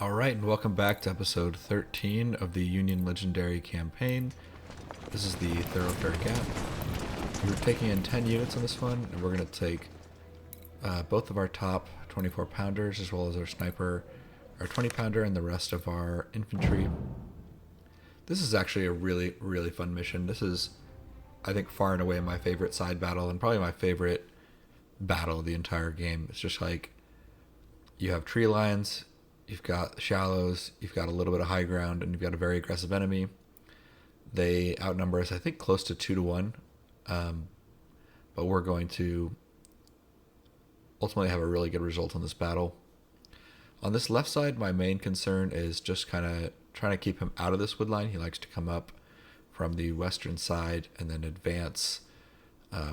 Alright, and welcome back to episode 13 of the Union Legendary campaign. This is the Thoroughfare Gap. We're taking in 10 units on this one, and we're going to take both of our top 24 pounders as well as our sniper, our 20 pounder, and the rest of our infantry. This is actually a really, really fun mission. This is, I think, far and away my favorite side battle, and probably my favorite battle of the entire game. It's just like, you have tree lines, you've got shallows, you've got a little bit of high ground, and you've got a very aggressive enemy. They outnumber us, I think, close to 2-1, but we're going to ultimately have a really good result on this battle. On this left side, my main concern is just kind of trying to keep him out of this wood line. He likes to come up from the western side and then advance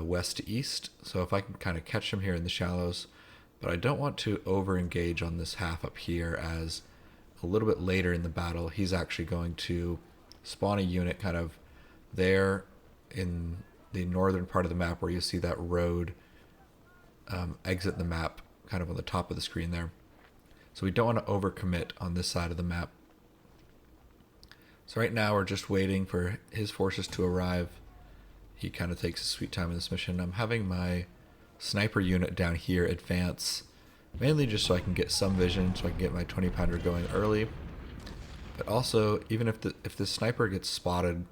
west to east. So if I can kind of catch him here in the shallows, but I don't want to over-engage on this half up here, as a little bit later in the battle, he's actually going to spawn a unit kind of there in the northern part of the map where you see that road exit the map kind of on the top of the screen there. So we don't want to overcommit on this side of the map. So right now we're just waiting for his forces to arrive. He kind of takes his sweet time in this mission. I'm having my sniper unit down here advance, mainly just so I can get some vision, so I can get my 20 pounder going early. But also, even if the sniper gets spotted,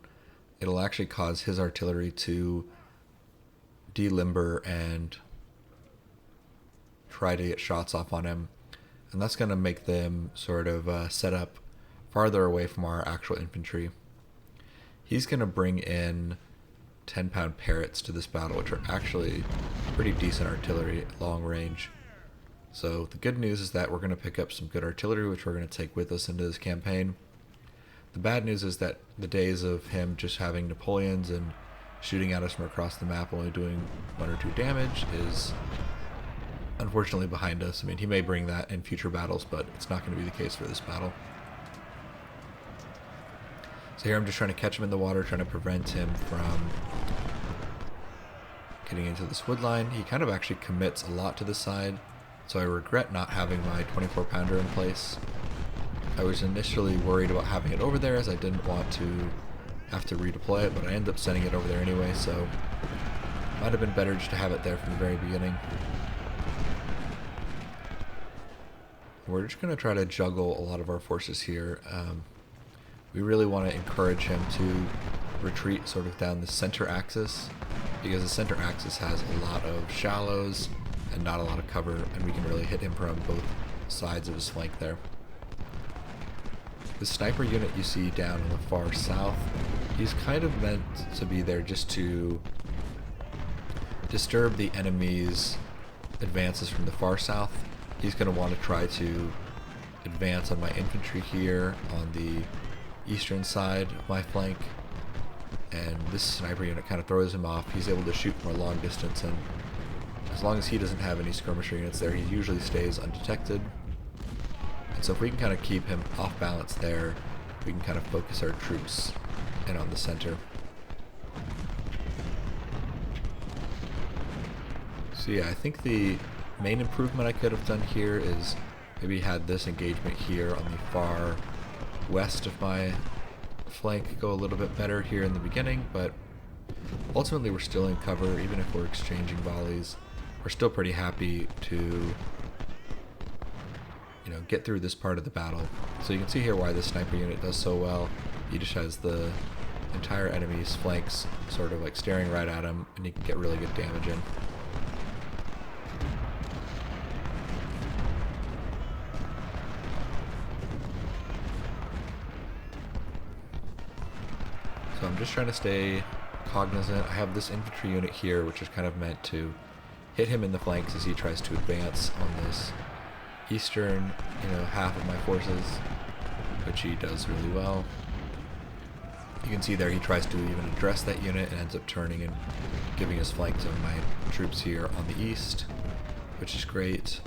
it'll actually cause his artillery to delimber and try to get shots off on him, and that's going to make them sort of set up farther away from our actual infantry. He's going to bring in 10-pound parrots to this battle, which are actually pretty decent artillery at long range. So the good news is that we're going to pick up some good artillery, which we're going to take with us into this campaign. The bad news is that the days of him just having Napoleons and shooting at us from across the map, only doing 1 or 2 damage, is unfortunately behind us. I mean, he may bring that in future battles, but it's not going to be the case for this battle. So here I'm just trying to catch him in the water, trying to prevent him from getting into this wood line. He kind of actually commits a lot to the side, so I regret not having my 24 pounder in place. I was initially worried about having it over there, as I didn't want to have to redeploy it, but I ended up sending it over there anyway, so it might have been better just to have it there from the very beginning. We're just going to try to juggle a lot of our forces here. We really want to encourage him to retreat sort of down the center axis, because the center axis has a lot of shallows and not a lot of cover, and we can really hit him from both sides of his flank there. The sniper unit you see down in the far south, he's kind of meant to be there just to disturb the enemy's advances from the far south. He's going to want to try to advance on my infantry here on the eastern side of my flank, and this sniper unit kind of throws him off. He's able to shoot from a long distance, and as long as he doesn't have any skirmisher units there, he usually stays undetected. And so if we can kind of keep him off balance there, we can kind of focus our troops in on the center. So yeah, I think the main improvement I could have done here is maybe had this engagement here on the far west of my flank go a little bit better here in the beginning, but ultimately we're still in cover. Even if we're exchanging volleys, we're still pretty happy to, get through this part of the battle. So you can see here why this sniper unit does so well. He just has the entire enemy's flanks sort of like staring right at him, and he can get really good damage in. So I'm just trying to stay cognizant. I have this infantry unit here, which is kind of meant to hit him in the flanks as he tries to advance on this eastern, half of my forces, which he does really well. You can see there he tries to even address that unit and ends up turning and giving his flank to my troops here on the east, which is great.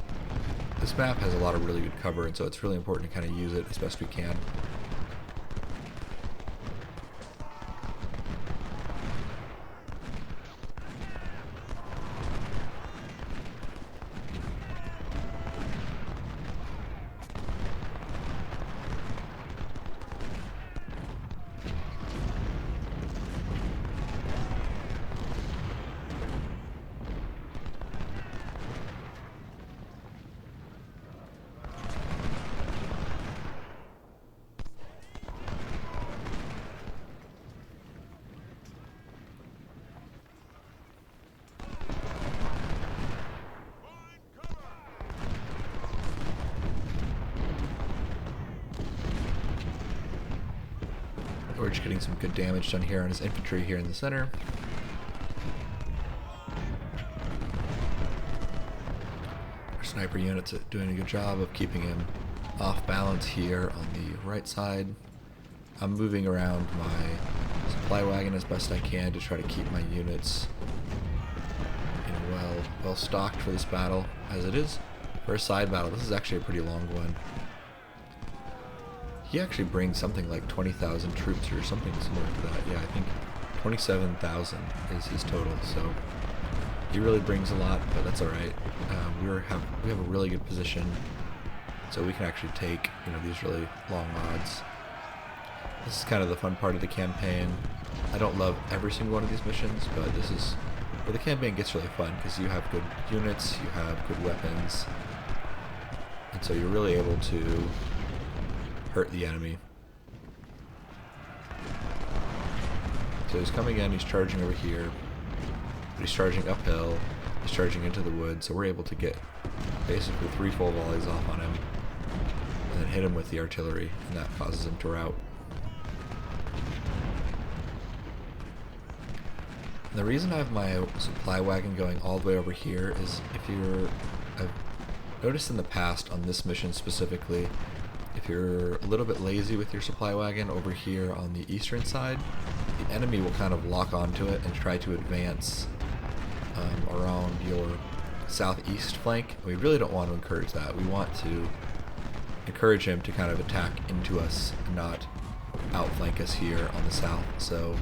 This map has a lot of really good cover, and so it's really important to kind of use it as best we can. We're just getting some good damage done here on his infantry here in the center. Our sniper units are doing a good job of keeping him off balance here on the right side. I'm moving around my supply wagon as best I can to try to keep my units, you know, well stocked for this battle. As it is for a side battle, this is actually a pretty long one. He actually brings something like 20,000 troops or something similar to that. Yeah, I think 27,000 is his total. So he really brings a lot, but that's all right. We have a really good position, so we can actually take, you know, these really long odds. This is kind of the fun part of the campaign. I don't love every single one of these missions, but this is where the campaign gets really fun because you have good units, you have good weapons, and so you're really able to hurt the enemy. So he's coming in, he's charging over here, but he's charging uphill, he's charging into the woods, so we're able to get basically 3 full volleys off on him, and then hit him with the artillery, and that causes him to rout. And the reason I have my supply wagon going all the way over here is I've noticed in the past on this mission specifically, if you're a little bit lazy with your supply wagon over here on the eastern side, the enemy will kind of lock onto it and try to advance around your southeast flank. We really don't want to encourage that. We want to encourage him to kind of attack into us and not outflank us here on the south. So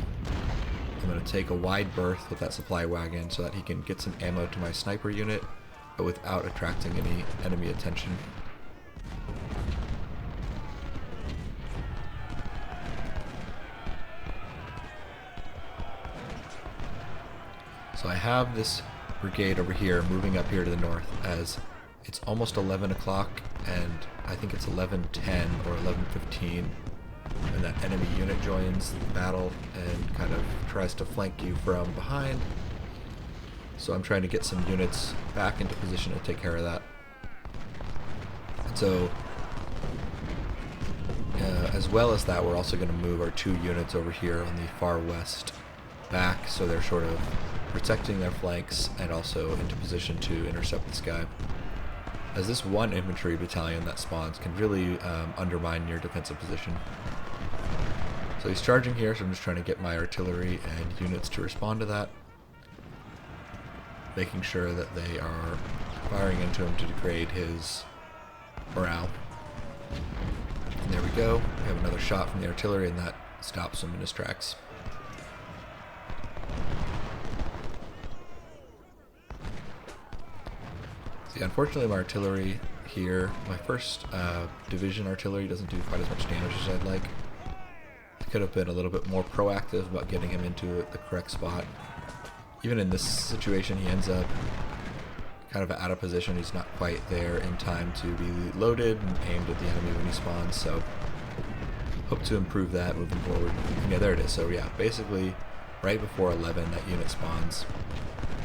I'm going to take a wide berth with that supply wagon so that he can get some ammo to my sniper unit, but without attracting any enemy attention. So I have this brigade over here moving up here to the north as it's almost 11 o'clock and I think it's 11:10 or 11:15 when that enemy unit joins the battle and kind of tries to flank you from behind. So I'm trying to get some units back into position to take care of that. And so as well as that, we're also going to move our 2 units over here on the far west back so they're sort of protecting their flanks and also into position to intercept this guy. As this one infantry battalion that spawns can really undermine your defensive position. So he's charging here, so I'm just trying to get my artillery and units to respond to that, making sure that they are firing into him to degrade his morale. And there we go. We have another shot from the artillery and that stops him in his tracks. See, unfortunately my artillery here, my first division artillery doesn't do quite as much damage as I'd like. I could have been a little bit more proactive about getting him into the correct spot. Even in this situation he ends up kind of out of position. He's not quite there in time to be loaded and aimed at the enemy when he spawns, so hope to improve that moving forward. And yeah, there it is. So yeah, basically right before 11 that unit spawns.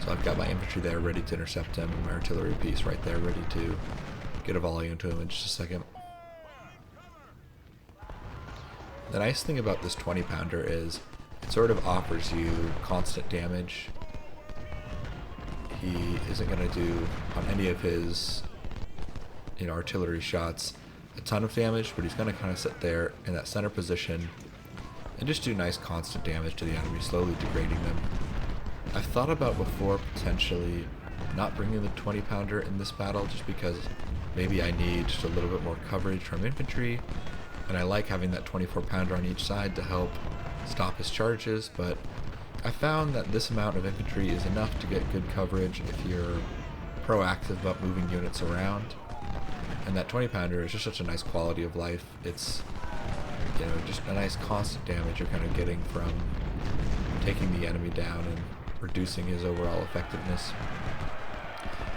So I've got my infantry there ready to intercept him and my artillery piece right there ready to get a volley into him in just a second. The nice thing about this 20-pounder is it sort of offers you constant damage. He isn't going to do on any of his artillery shots a ton of damage, but he's going to kind of sit there in that center position and just do nice constant damage to the enemy, slowly degrading them. I've thought about before potentially not bringing the 20-pounder in this battle just because maybe I need just a little bit more coverage from infantry, and I like having that 24-pounder on each side to help stop his charges, but I found that this amount of infantry is enough to get good coverage if you're proactive about moving units around. And that 20-pounder is just such a nice quality of life. It's just a nice constant damage you're kind of getting from taking the enemy down and reducing his overall effectiveness.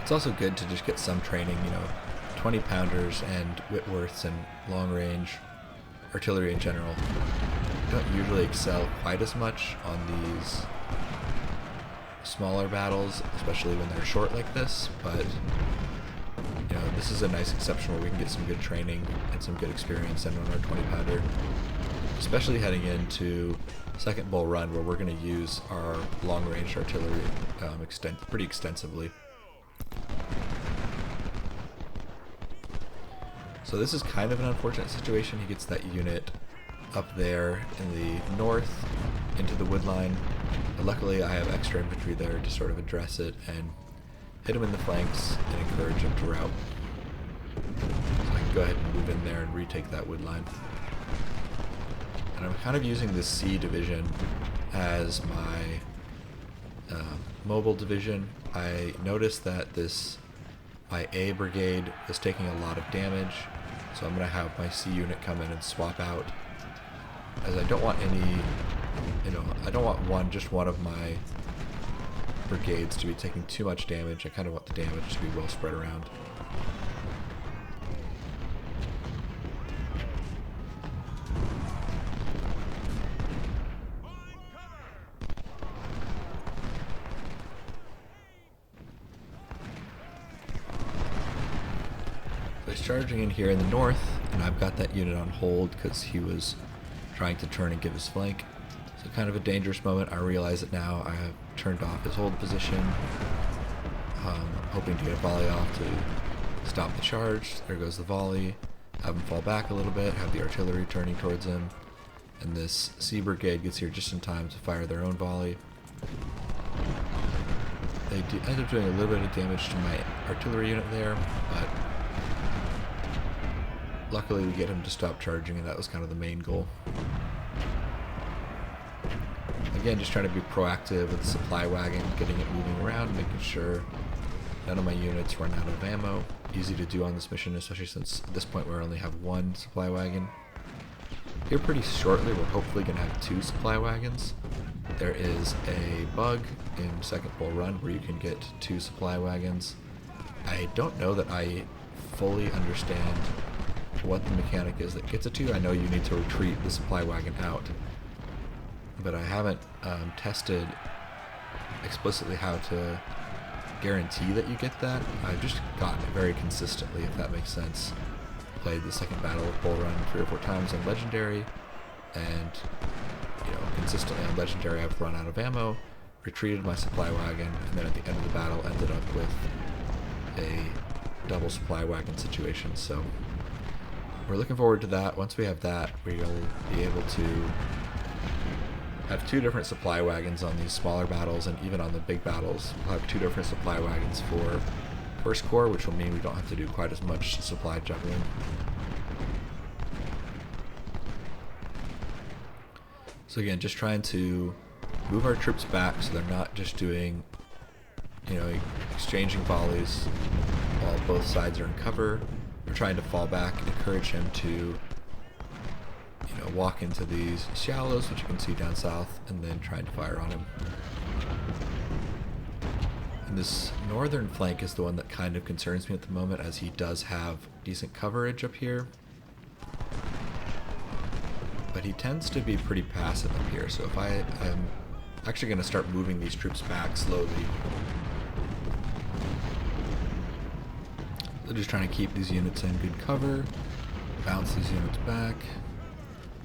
It's also good to just get some training, 20-pounders and Whitworths and long-range artillery in general don't usually excel quite as much on these smaller battles, especially when they're short like this, but this is a nice exception where we can get some good training and some good experience in on our 20-pounder. especially heading into Second Bull Run, where we're going to use our long-range artillery pretty extensively. So this is kind of an unfortunate situation. He gets that unit up there in the north into the wood line. But luckily I have extra infantry there to sort of address it and hit him in the flanks and encourage him to rout. So I can go ahead and move in there and retake that wood line. And I'm kind of using this C division as my mobile division. I noticed that my A brigade is taking a lot of damage, so I'm going to have my C unit come in and swap out, as I don't want any, I don't want just one of my brigades to be taking too much damage. I kind of want the damage to be well spread around. Charging in here in the north, and I've got that unit on hold because he was trying to turn and give his flank. So kind of a dangerous moment. I realize it now. I have turned off his hold position, hoping to get a volley off to stop the charge. There goes the volley. Have him fall back a little bit, have the artillery turning towards him, and this C brigade gets here just in time to fire their own volley. They end up doing a little bit of damage to my artillery unit there, but luckily we get him to stop charging, and that was kind of the main goal. Again, just trying to be proactive with the supply wagon, getting it moving around, making sure none of my units run out of ammo. Easy to do on this mission, especially since at this point we only have one supply wagon. Here pretty shortly we're hopefully going to have 2 supply wagons. There is a bug in Second Bull Run where you can get 2 supply wagons. I don't know that I fully understand what the mechanic is that gets it to. I know you need to retreat the supply wagon out, but I haven't tested explicitly how to guarantee that you get that. I've just gotten it very consistently, if that makes sense. Played the second battle of Bull Run 3 or 4 times on Legendary, and consistently on Legendary I've run out of ammo, retreated my supply wagon, and then at the end of the battle ended up with a double supply wagon situation. So we're looking forward to that. Once we have that, we'll be able to have 2 different supply wagons on these smaller battles, and even on the big battles we'll have 2 different supply wagons for First Corps, which will mean we don't have to do quite as much supply juggling. So again, just trying to move our troops back so they're not just doing, exchanging volleys while both sides are in cover. We're trying to fall back and encourage him to, walk into these shallows, which you can see down south, and then trying to fire on him. And this northern flank is the one that kind of concerns me at the moment, as he does have decent coverage up here. But he tends to be pretty passive up here, so if I'm actually going to start moving these troops back slowly. They're just trying to keep these units in good cover, bounce these units back.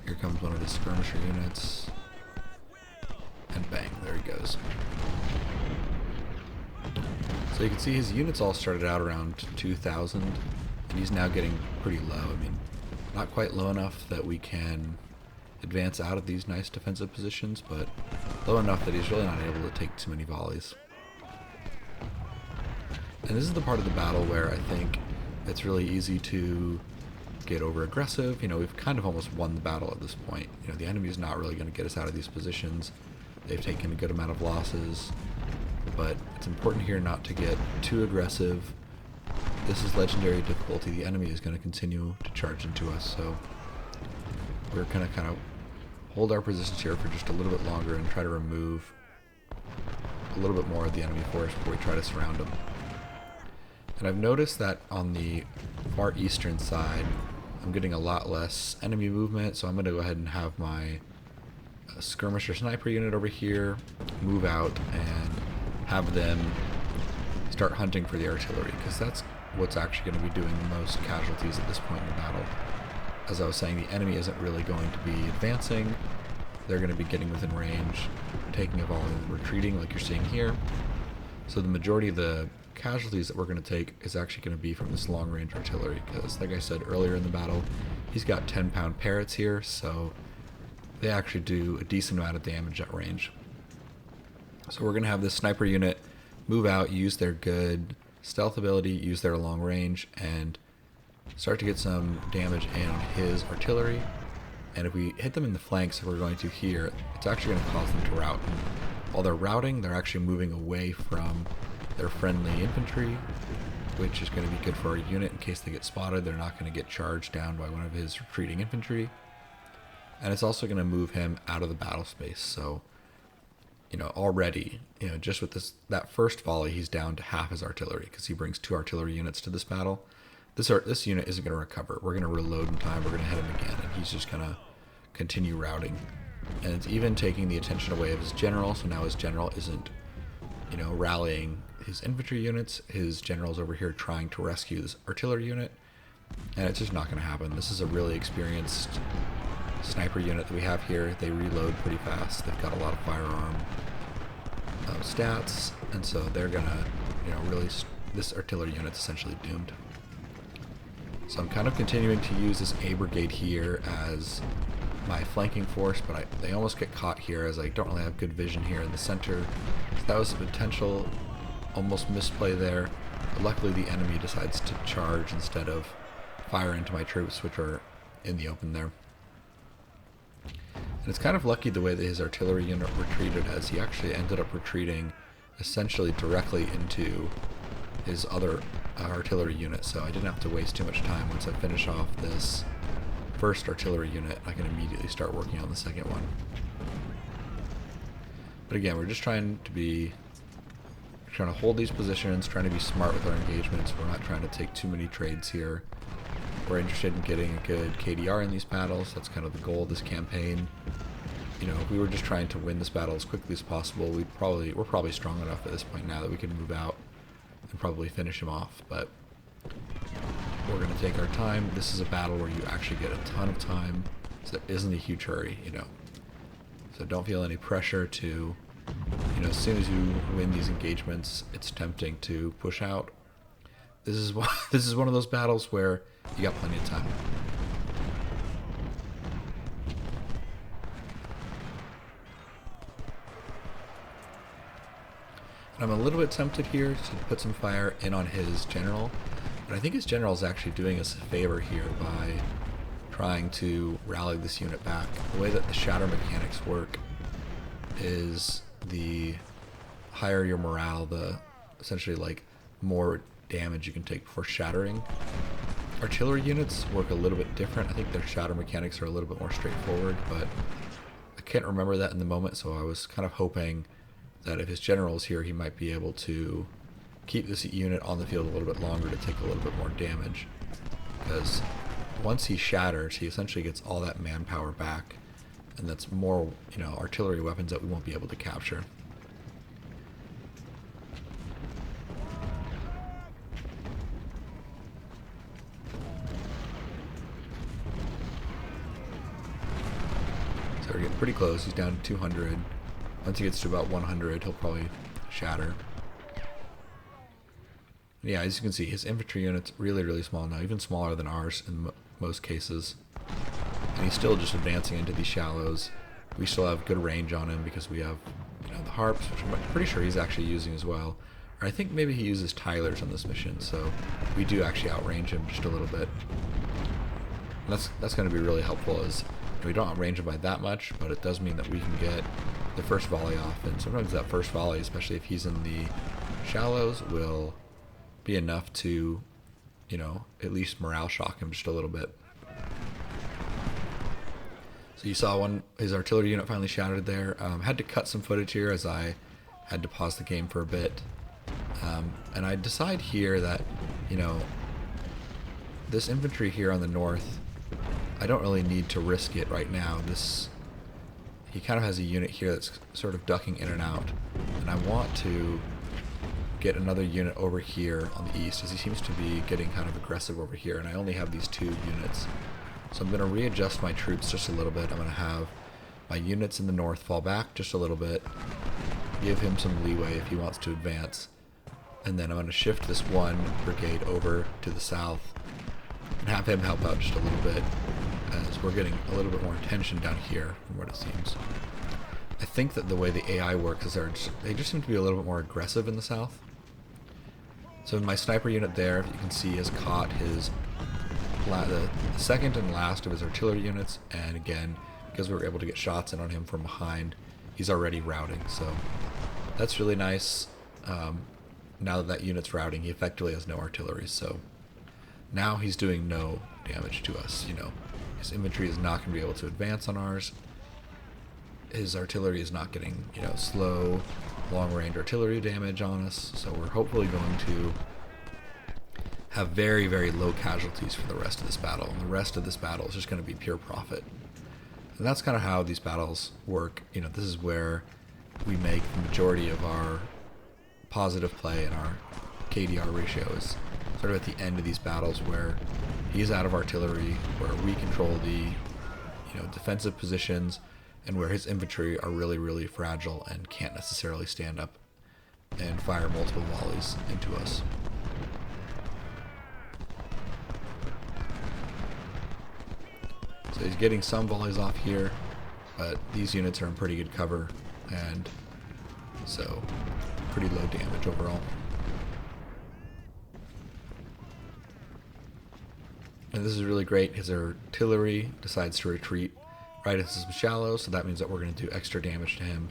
Here comes one of the skirmisher units, and bang, there he goes. So you can see his units all started out around 2,000, and he's now getting pretty low. I mean, not quite low enough that we can advance out of these nice defensive positions, but low enough that he's really not able to take too many volleys. And this is the part of the battle where I think it's really easy to get over aggressive. We've kind of almost won the battle at this point. The enemy is not really going to get us out of these positions. They've taken a good amount of losses, but it's important here not to get too aggressive. This is legendary difficulty. The enemy is going to continue to charge into us, so we're going to kind of hold our positions here for just a little bit longer and try to remove a little bit more of the enemy force before we try to surround them. And I've noticed that on the far eastern side, I'm getting a lot less enemy movement, so I'm going to go ahead and have my skirmisher sniper unit over here move out and have them start hunting for the artillery, because that's what's actually going to be doing the most casualties at this point in the battle. as I was saying, the enemy isn't really going to be advancing. They're going to be getting within range, taking a volley and retreating like you're seeing here. So the majority of the casualties that we're going to take is actually going to be from this long-range artillery, because like I said earlier in the battle, he's got 10-pound parrots here, so they actually do a decent amount of damage at range. So we're going to have this sniper unit move out, use their good stealth ability, use their long range, and start to get some damage in on his artillery. And if we hit them in the flanks, if we're going to here, it's actually going to cause them to rout. And while they're routing, they're actually moving away from their friendly infantry, which is going to be good for our unit in case they get spotted. They're not going to get charged down by one of his retreating infantry. And it's also going to move him out of the battle space. So, already, just with that first volley, he's down to half his artillery because he brings 2 artillery units to this battle. This unit isn't going to recover. We're going to reload in time. We're going to hit him again, and he's just going to continue routing. And it's even taking the attention away of his general, so now his general isn't, rallying his infantry units. His general's over here trying to rescue this artillery unit, and it's just not going to happen. This is a really experienced sniper unit that we have here. They reload pretty fast. They've got a lot of firearm stats, and so they're going to, really, this artillery unit's essentially doomed. So I'm kind of continuing to use this A brigade here as my flanking force, but they almost get caught here as I don't really have good vision here in the center. So that was a potential almost misplay there. But luckily the enemy decides to charge instead of fire into my troops, which are in the open there. And it's kind of lucky the way that his artillery unit retreated, as he actually ended up retreating essentially directly into his other artillery unit, so I didn't have to waste too much time. Once I finish off this first artillery unit, I can immediately start working on the second one. But again, we're just trying to hold these positions, trying to be smart with our engagements. We're not trying to take too many trades here. We're interested in getting a good KDR in these battles. That's kind of the goal of this campaign. If we were just trying to win this battle as quickly as possible, we're probably strong enough at this point now that we can move out and probably finish him off, but we're going to take our time. This is a battle where you actually get a ton of time, so there isn't a huge hurry, So don't feel any pressure to, as soon as you win these engagements, it's tempting to push out. This is one of those battles where you got plenty of time. I'm a little bit tempted here to put some fire in on his general, but I think his general is actually doing us a favor here by trying to rally this unit back. The way that the shatter mechanics work is the higher your morale, the essentially like more damage you can take before shattering. Artillery units work a little bit different. I think their shatter mechanics are a little bit more straightforward, but I can't remember that in the moment, so I was kind of hoping that if his general is here, he might be able to keep this unit on the field a little bit longer to take a little bit more damage. Because once he shatters, he essentially gets all that manpower back, and that's more, artillery weapons that we won't be able to capture. So we're getting pretty close. He's down to 200. Once he gets to about 100, he'll probably shatter. Yeah, as you can see, his infantry unit's really, really small now, even smaller than ours in most cases. And he's still just advancing into these shallows. We still have good range on him because we have, the harps, which I'm pretty sure he's actually using as well. Or I think maybe he uses Tylers on this mission, so we do actually outrange him just a little bit. And that's going to be really helpful, as we don't outrange him by that much, but it does mean that we can get the first volley off, and sometimes that first volley, especially if he's in the shallows, will be enough to, at least morale shock him just a little bit. So you saw his artillery unit finally shattered there. Had to cut some footage here as I had to pause the game for a bit. And I decide here that, this infantry here on the north, I don't really need to risk it right now. He kind of has a unit here that's sort of ducking in and out, and I want to get another unit over here on the east, as he seems to be getting kind of aggressive over here, and I only have these 2 units. So I'm going to readjust my troops just a little bit. I'm going to have my units in the north fall back just a little bit, give him some leeway if he wants to advance, and then I'm going to shift this one brigade over to the south and have him help out just a little bit, as we're getting a little bit more attention down here from what it seems. I think that the way the AI works is they just seem to be a little bit more aggressive in the south. So my sniper unit there, if you can see, has caught the second and last of his artillery units, and again, because we were able to get shots in on him from behind, he's already routing, so that's really nice. Now that unit's routing, he effectively has no artillery, so now he's doing no damage to us. His infantry is not going to be able to advance on ours. His artillery is not getting, slow, long-range artillery damage on us, so we're hopefully going to have very, very low casualties for the rest of this battle, and the rest of this battle is just going to be pure profit. And that's kind of how these battles work. This is where we make the majority of our positive play, and our KDR ratio is sort of at the end of these battles where he's out of artillery, where we control the defensive positions, and where his infantry are really, really fragile and can't necessarily stand up and fire multiple volleys into us. So he's getting some volleys off here, but these units are in pretty good cover, and so pretty low damage overall. And this is really great. His artillery decides to retreat right into some shallow, so that means that we're going to do extra damage to him.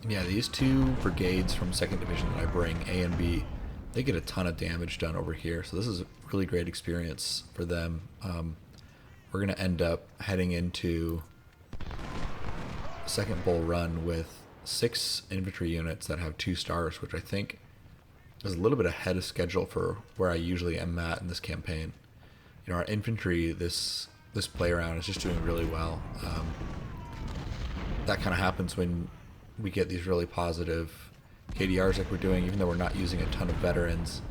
And yeah, these two brigades from 2nd Division that I bring, A and B, they get a ton of damage done over here, so this is a really great experience for them. We're going to end up heading into second bull run with 6 infantry units that have 2 stars, which I think is a little bit ahead of schedule for where I usually am at in this campaign. Our infantry this play around is just doing really well. That kind of happens when we get these really positive KDRs like we're doing, even though we're not using a ton of veterans.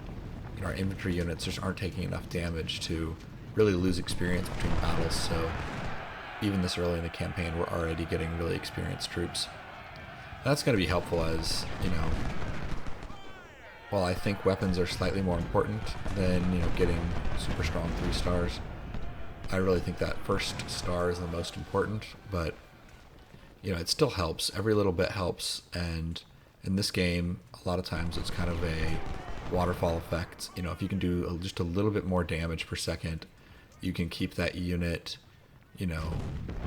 Our infantry units just aren't taking enough damage to really lose experience between battles, so even this early in the campaign we're already getting really experienced troops. That's going to be helpful, as while I think weapons are slightly more important than getting super strong 3 stars, I really think that first star is the most important, but it still helps. Every little bit helps, and in this game, a lot of times it's kind of a waterfall effect. If you can do just a little bit more damage per second, you can keep that unit,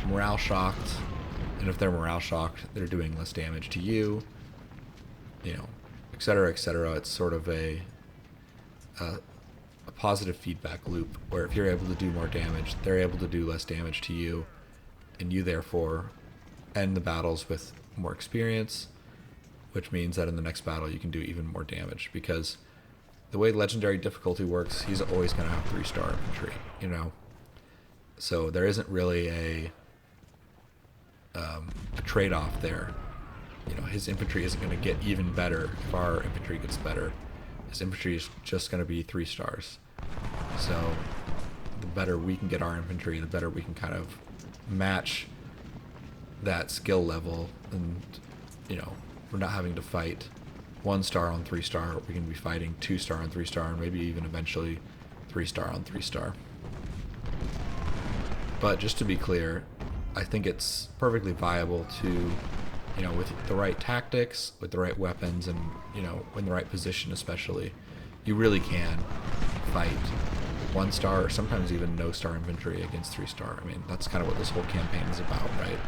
morale shocked. And if they're morale shocked, they're doing less damage to you, et cetera, et cetera. It's sort of a positive feedback loop where if you're able to do more damage, they're able to do less damage to you, and you therefore end the battles with more experience, which means that in the next battle you can do even more damage, because the way legendary difficulty works, he's always going to have 3-star infantry, so there isn't really a trade-off there. His infantry isn't going to get even better if our infantry gets better. His infantry is just going to be 3 stars. So the better we can get our infantry, the better we can kind of match that skill level, and we're not having to fight 1-star on 3-star. We can be fighting 2-star on 3-star, and maybe even eventually 3-star on 3-star. But just to be clear, I think it's perfectly viable to, with the right tactics, with the right weapons, and in the right position especially, you really can fight 1-star or sometimes even no-star infantry against 3-star. I mean, that's kind of what this whole campaign is about, right?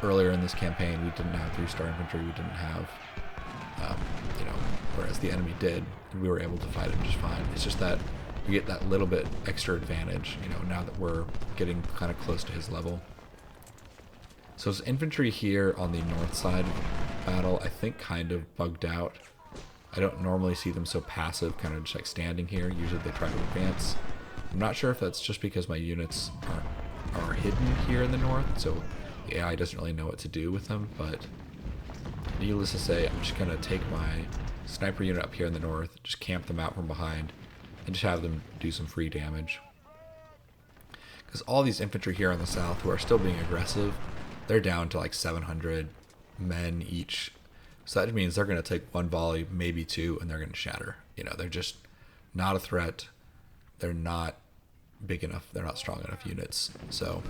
Earlier in this campaign, we didn't have 3-star infantry. We didn't have, whereas the enemy did, and we were able to fight him just fine. It's just that we get that little bit extra advantage, now that we're getting kind of close to his level. So his infantry here on the north side of the battle, I think, kind of bugged out. I don't normally see them so passive, kind of just like standing here. Usually they try to advance. I'm not sure if that's just because my units are hidden here in the north, so the AI doesn't really know what to do with them, but needless to say, I'm just going to take my sniper unit up here in the north, just camp them out from behind, and just have them do some free damage. Because all these infantry here on the south who are still being aggressive, they're down to like 700 men each. So that means they're going to take one volley, maybe two, and they're going to shatter. You know, they're just not a threat. They're not big enough. They're not strong enough units. So,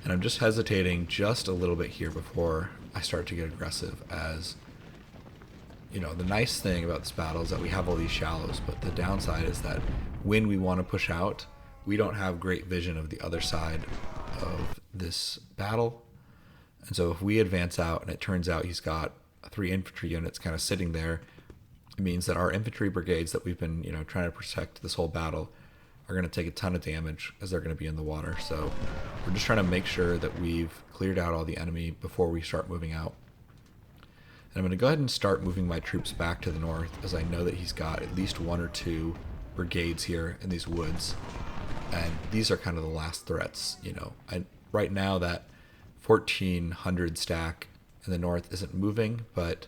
and I'm just hesitating just a little bit here before I start to get aggressive, as you know, the nice thing about this battle is that we have all these shallows, but the downside is that when we want to push out, we don't have great vision of the other side of this battle. And so if we advance out and it turns out he's got 3 infantry units kind of sitting there, it means that our infantry brigades that we've been, you know, trying to protect this whole battle are going to take a ton of damage as they're going to be in the water. So we're just trying to make sure that we've cleared out all the enemy before we start moving out. And I'm going to go ahead and start moving my troops back to the north, as I know that he's got at least 1 or 2 brigades here in these woods. And these are kind of the last threats, you know. Right now that 1400 stack in the north isn't moving, but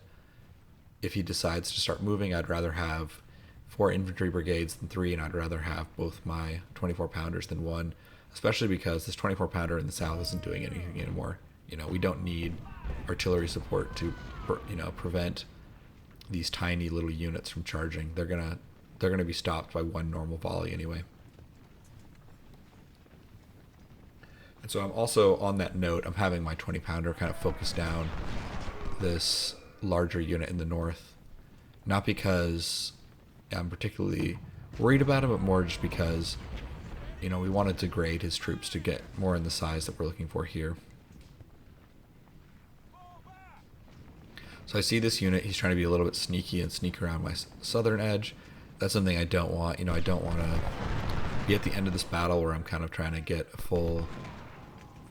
if he decides to start moving, I'd rather have 4 infantry brigades than 3, and I'd rather have both my 24 pounders than 1, especially because this 24 pounder in the south isn't doing anything anymore. You know, we don't need artillery support to, you know, prevent these tiny little units from charging. They're gonna be stopped by 1 normal volley anyway. And so I'm also, on that note, I'm having my 20 pounder kind of focus down this larger unit in the north. Not because I'm particularly worried about him, but more just because, you know, we wanted to grade his troops to get more in the size that we're looking for here. So I see this unit, he's trying to be a little bit sneaky and sneak around my southern edge. That's something I don't want. You know, I don't want to be at the end of this battle where I'm kind of trying to get a full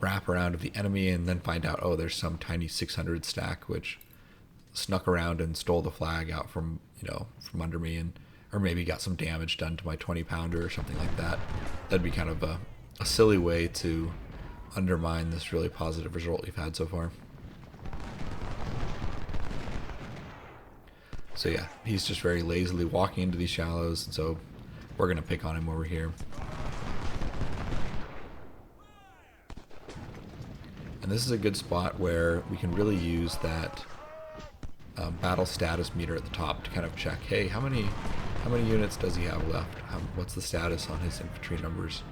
wrap around of the enemy and then find out, oh, there's some tiny 600 stack which snuck around and stole the flag out from, you know, from under me, and or maybe got some damage done to my 20 pounder or something like that. That'd be kind of a silly way to undermine this really positive result we've had so far. So yeah, he's just very lazily walking into these shallows, so we're going to pick on him over here. And this is a good spot where we can really use that battle status meter at the top to kind of check, hey, how many units does he have left? What's the status on his infantry numbers?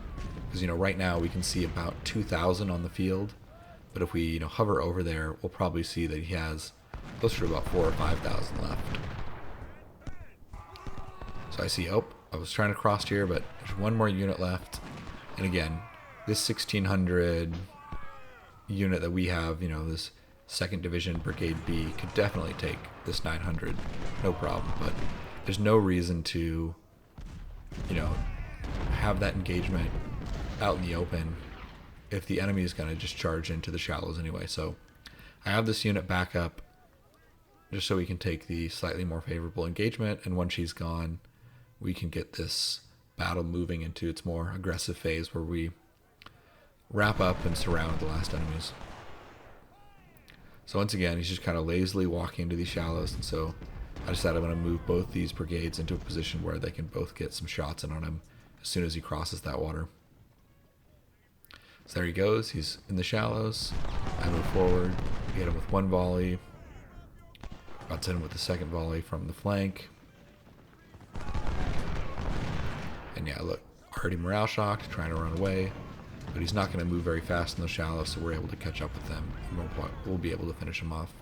Because, you know, right now we can see about 2,000 on the field, but if we, you know, hover over there, we'll probably see that he has closer to about 4,000 or 5,000 left. So I see, oh, I was trying to cross here, but there's 1 more unit left. And again, this 1,600 unit that we have, you know, this 2nd Division Brigade B could definitely take this 900, no problem. But there's no reason to, you know, have that engagement out in the open if the enemy is going to just charge into the shallows anyway. So I have this unit back up just so we can take the slightly more favorable engagement, and once she's gone, we can get this battle moving into its more aggressive phase where we wrap up and surround the last enemies. So once again, he's just kind of lazily walking into these shallows, and so I decided I'm going to move both these brigades into a position where they can both get some shots in on him as soon as he crosses that water. So there he goes, he's in the shallows. I move forward, hit him with 1 volley, about to hit him with the 2nd volley from the flank. And yeah, look, already morale shocked, trying to run away, but he's not going to move very fast in those shallows, so we're able to catch up with them, and we'll be able to finish him off.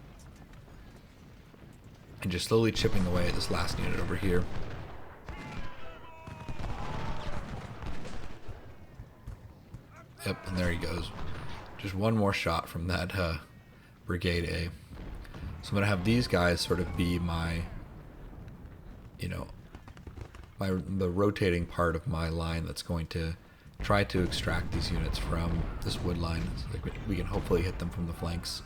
And just slowly chipping away at this last unit over here. Yep, and there he goes. Just 1 more shot from that Brigade A. So I'm going to have these guys sort of be my, you know, the rotating part of my line that's going to try to extract these units from this wood line. So we can hopefully hit them from the flanks.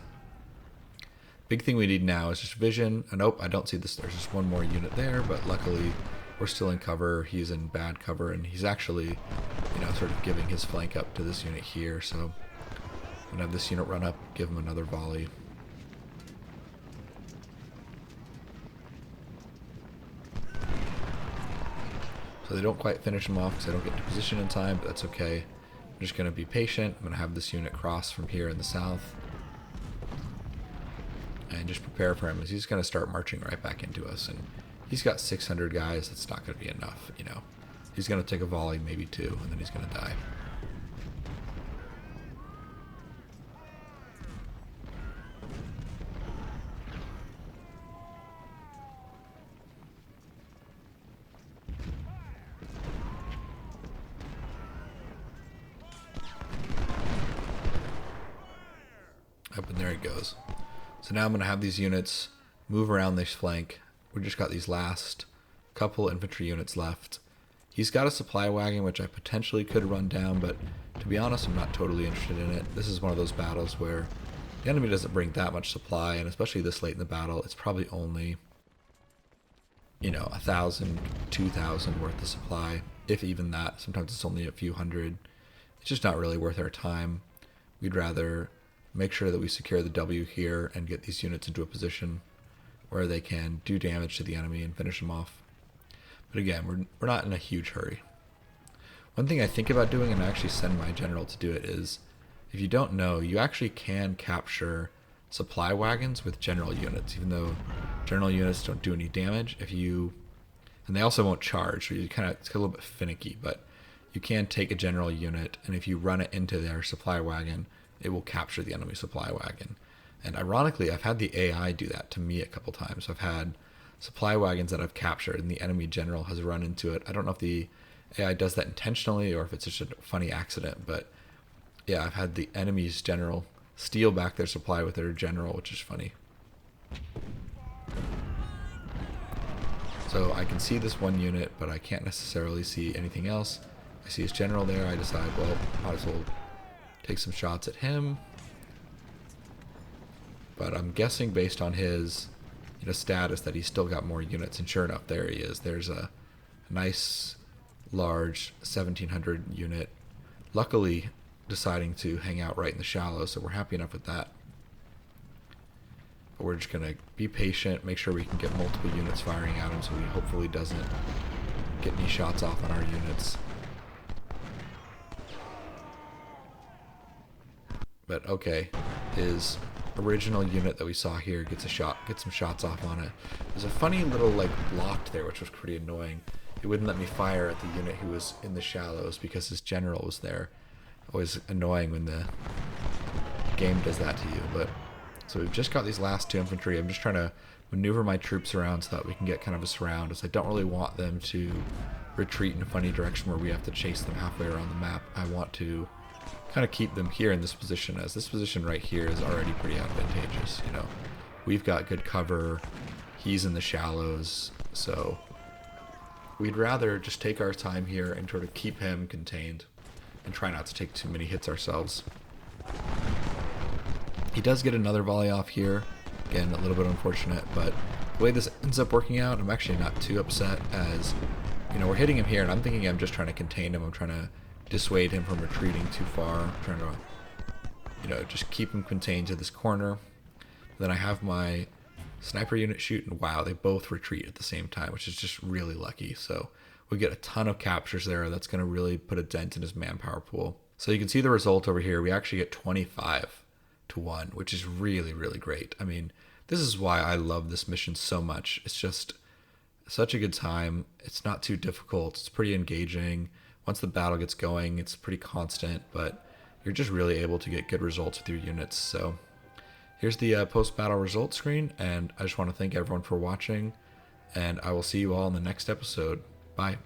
Big thing we need now is just vision. And nope, I don't see this. There's just one more unit there, but luckily we're still in cover. He's in bad cover, and he's actually, sort of giving his flank up to this unit here. So I'm gonna have this unit run up, give him another volley. So they don't quite finish him off because I don't get into position in time, but that's okay. I'm just gonna be patient. I'm gonna have this unit cross from here in the south. And just prepare for him as he's going to start marching right back into us. And he's got 600 guys. That's not going to be enough, He's going to take a volley, maybe two, and then he's going to die. Up and there he goes. So now I'm going to have these units move around this flank. We just got these last couple infantry units left. He's got a supply wagon, which I potentially could run down, but to be honest, I'm not totally interested in it. This is one of those battles where the enemy doesn't bring that much supply, and especially this late in the battle, it's probably only, 1,000, 2,000 worth of supply, if even that. Sometimes it's only a few hundred. It's just not really worth our time. We'd rather make sure that we secure the W here and get these units into a position where they can do damage to the enemy and finish them off. But again, we're not in a huge hurry. One thing I think about doing, and I actually send my general to do it, is if you don't know, you actually can capture supply wagons with general units, even though general units don't do any damage. And they also won't charge, so it's a little bit finicky, but you can take a general unit, and if you run it into their supply wagon, it will capture the enemy supply wagon. And ironically, I've had the AI do that to me a couple times. I've had supply wagons that I've captured and the enemy general has run into it. I don't know if the AI does that intentionally or if it's just a funny accident, but yeah, I've had the enemy's general steal back their supply with their general, which is funny. So I can see this one unit, but I can't necessarily see anything else. I see his general there. I decide, well, might as well take some shots at him. But I'm guessing based on his status that he's still got more units, and sure enough, there he is. There's a nice large 1,700 unit, luckily deciding to hang out right in the shallows, so we're happy enough with that. But we're just going to be patient, make sure we can get multiple units firing at him so he hopefully doesn't get any shots off on our units. But okay, his original unit that we saw here gets some shots off on it. There's a funny little block there, which was pretty annoying. It wouldn't let me fire at the unit who was in the shallows because his general was there. Always annoying when the game does that to you. But so we've just got these last two infantry. I'm just trying to maneuver my troops around so that we can get kind of a surround, as I don't really want them to retreat in a funny direction where we have to chase them halfway around the map. I want to kind of keep them here in this position, as this position right here is already pretty advantageous. We've got good cover, he's in the shallows, so we'd rather just take our time here and sort of keep him contained and try not to take too many hits ourselves. He does get another volley off here, again a little bit unfortunate, but the way this ends up working out, I'm actually not too upset, as we're hitting him here and I'm thinking I'm just trying to contain him. I'm trying to dissuade him from retreating too far. I'm trying to, just keep him contained to this corner. Then I have my sniper unit shoot, and wow, they both retreat at the same time, which is just really lucky. So we get a ton of captures there. That's going to really put a dent in his manpower pool. So you can see the result over here. We actually get 25-1, which is really, really great. I mean, this is why I love this mission so much. It's just such a good time. It's not too difficult. It's pretty engaging. Once the battle gets going, it's pretty constant, but you're just really able to get good results with your units. So here's the post-battle results screen, and I just want to thank everyone for watching, and I will see you all in the next episode. Bye.